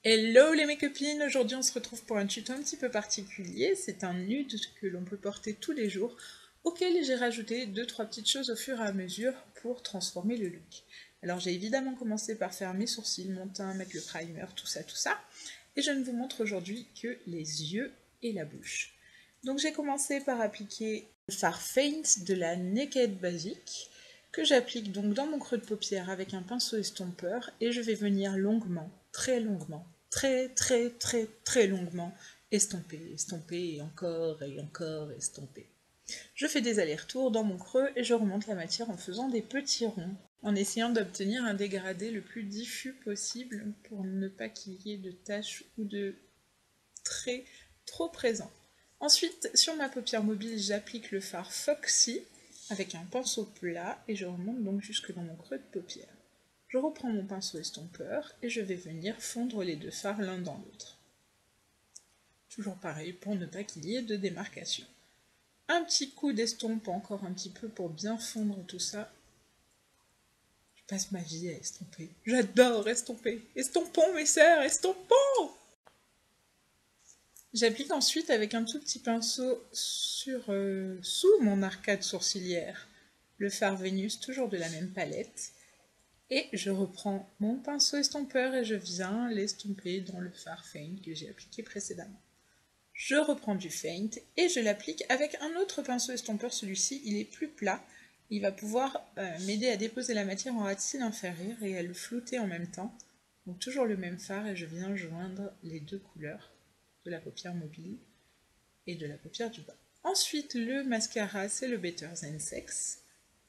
Hello les mes copines, aujourd'hui on se retrouve pour un tuto un petit peu particulier, c'est un nude que l'on peut porter tous les jours, auquel j'ai rajouté 2-3 petites choses au fur et à mesure pour transformer le look. Alors j'ai évidemment commencé par faire mes sourcils, mon teint, mettre le primer, tout ça, et je ne vous montre aujourd'hui que les yeux et la bouche. Donc j'ai commencé par appliquer le fard Faint de la Naked Basic, que j'applique donc dans mon creux de paupière avec un pinceau estompeur, et je vais venir longuement, très longuement, très longuement, estomper, estomper, et encore, estomper. Je fais des allers-retours dans mon creux et je remonte la matière en faisant des petits ronds, en essayant d'obtenir un dégradé le plus diffus possible pour ne pas qu'il y ait de taches ou de traits trop présents. Ensuite, sur ma paupière mobile, j'applique le fard Foxy avec un pinceau plat et je remonte donc jusque dans mon creux de paupière. Je reprends mon pinceau estompeur et je vais venir fondre les deux fards l'un dans l'autre. Toujours pareil pour ne pas qu'il y ait de démarcation. Un petit coup d'estompe encore un petit peu pour bien fondre tout ça. Je passe ma vie à estomper. J'adore estomper. Estompons mes sœurs, estompons! J'applique ensuite avec un tout petit pinceau sous mon arcade sourcilière le fard Vénus, toujours de la même palette. Et je reprends mon pinceau estompeur et je viens l'estomper dans le fard Faint que j'ai appliqué précédemment. Je reprends du Faint et je l'applique avec un autre pinceau estompeur. Celui-ci, il est plus plat. Il va pouvoir m'aider à déposer la matière en ras de cils inférieur et à le flouter en même temps. Donc toujours le même fard et je viens joindre les deux couleurs de la paupière mobile et de la paupière du bas. Ensuite, le mascara, c'est le Better Than Sex,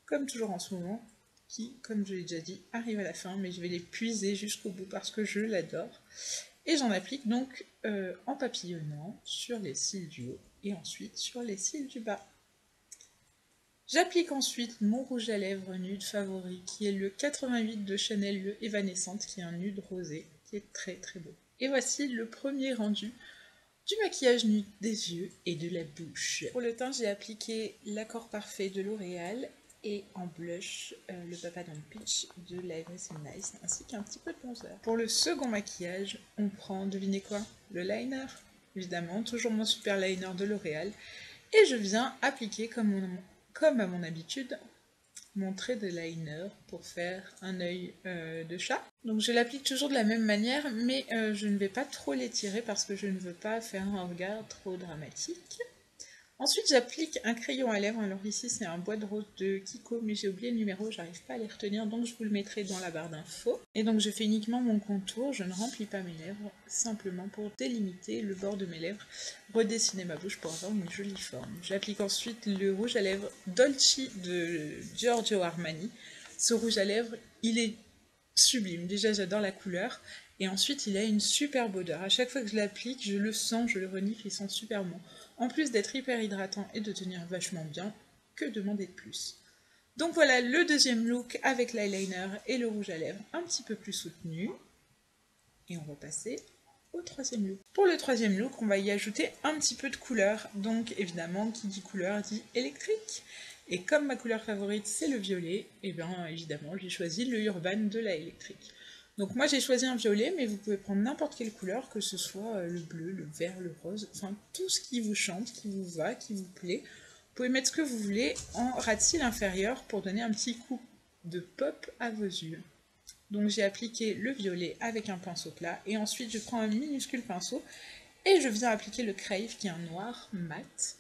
comme toujours en ce moment, qui, comme je l'ai déjà dit, arrive à la fin, mais je vais l'épuiser jusqu'au bout parce que je l'adore. Et j'en applique donc en papillonnant sur les cils du haut et ensuite sur les cils du bas. J'applique ensuite mon rouge à lèvres nude favori qui est le 88 de Chanel, le Evanescente, qui est un nude rosé, qui est très beau. Et voici le premier rendu du maquillage nude des yeux et de la bouche. Pour le teint, j'ai appliqué l'accord parfait de L'Oréal et en blush, le Papa Don't Peach de la Everything Nice, ainsi qu'un petit peu de bronzer. Pour le second maquillage, on prend, devinez quoi? Le liner, évidemment, toujours mon super liner de L'Oréal, et je viens appliquer, comme à mon habitude, mon trait de liner pour faire un œil de chat. Donc je l'applique toujours de la même manière, mais je ne vais pas trop l'étirer parce que je ne veux pas faire un regard trop dramatique. Ensuite j'applique un crayon à lèvres, alors ici c'est un bois de rose de Kiko, mais j'ai oublié le numéro, j'arrive pas à les retenir, donc je vous le mettrai dans la barre d'infos. Et donc je fais uniquement mon contour, je ne remplis pas mes lèvres, simplement pour délimiter le bord de mes lèvres, redessiner ma bouche pour avoir une jolie forme. J'applique ensuite le rouge à lèvres Dolce de Giorgio Armani. Ce rouge à lèvres, il est sublime, déjà j'adore la couleur, et ensuite il a une superbe odeur. À chaque fois que je l'applique, je le sens, je le renifle, il sent super bon. En plus d'être hyper hydratant et de tenir vachement bien, que demander de plus? Donc voilà le deuxième look avec l'eyeliner et le rouge à lèvres un petit peu plus soutenu. Et on va passer au troisième look. Pour le troisième look, on va y ajouter un petit peu de couleur. Donc évidemment, qui dit couleur dit électrique. Et comme ma couleur favorite c'est le violet, et bien évidemment j'ai choisi le Urban de la électrique. Donc moi j'ai choisi un violet, mais vous pouvez prendre n'importe quelle couleur, que ce soit le bleu, le vert, le rose, enfin tout ce qui vous chante, qui vous va, qui vous plaît. Vous pouvez mettre ce que vous voulez en ras de cils inférieur pour donner un petit coup de pop à vos yeux. Donc j'ai appliqué le violet avec un pinceau plat et ensuite je prends un minuscule pinceau et je viens appliquer le Crave qui est un noir mat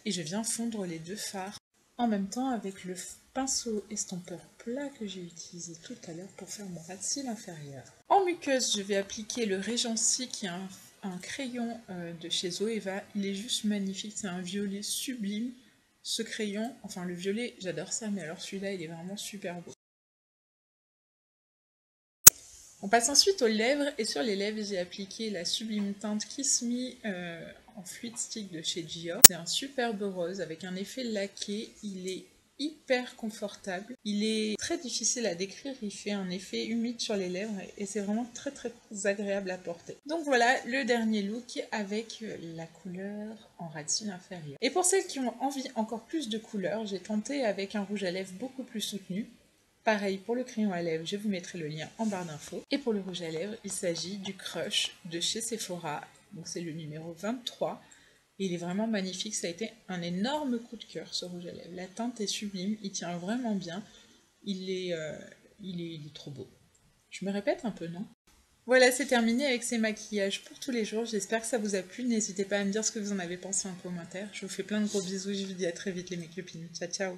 et je viens fondre les deux fards en même temps avec le pinceau estompeur plat que j'ai utilisé tout à l'heure pour faire mon ras de cils inférieur. En muqueuse, je vais appliquer le Regency qui est un crayon de chez Zoeva. Il est juste magnifique, c'est un violet sublime. Ce crayon, enfin le violet, j'adore ça, mais alors celui-là, il est vraiment super beau. On passe ensuite aux lèvres, et sur les lèvres, j'ai appliqué la sublime teinte Kiss Me en fluid stick de chez Dior. C'est un superbe rose avec un effet laqué, il est hyper confortable. Il est très difficile à décrire, il fait un effet humide sur les lèvres et c'est vraiment très agréable à porter. Donc voilà le dernier look avec la couleur en ras de cils inférieur. Et pour celles qui ont envie encore plus de couleurs, j'ai tenté avec un rouge à lèvres beaucoup plus soutenu. Pareil pour le crayon à lèvres, je vous mettrai le lien en barre d'infos. Et pour le rouge à lèvres, il s'agit du Crush de chez Sephora. Donc c'est le numéro 23. Et il est vraiment magnifique, ça a été un énorme coup de cœur ce rouge à lèvres. La teinte est sublime, il tient vraiment bien. Il est trop beau. Je me répète un peu, non? Voilà, c'est terminé avec ces maquillages pour tous les jours. J'espère que ça vous a plu. N'hésitez pas à me dire ce que vous en avez pensé en commentaire. Je vous fais plein de gros bisous. Je vous dis à très vite les mes copines. Ciao, ciao.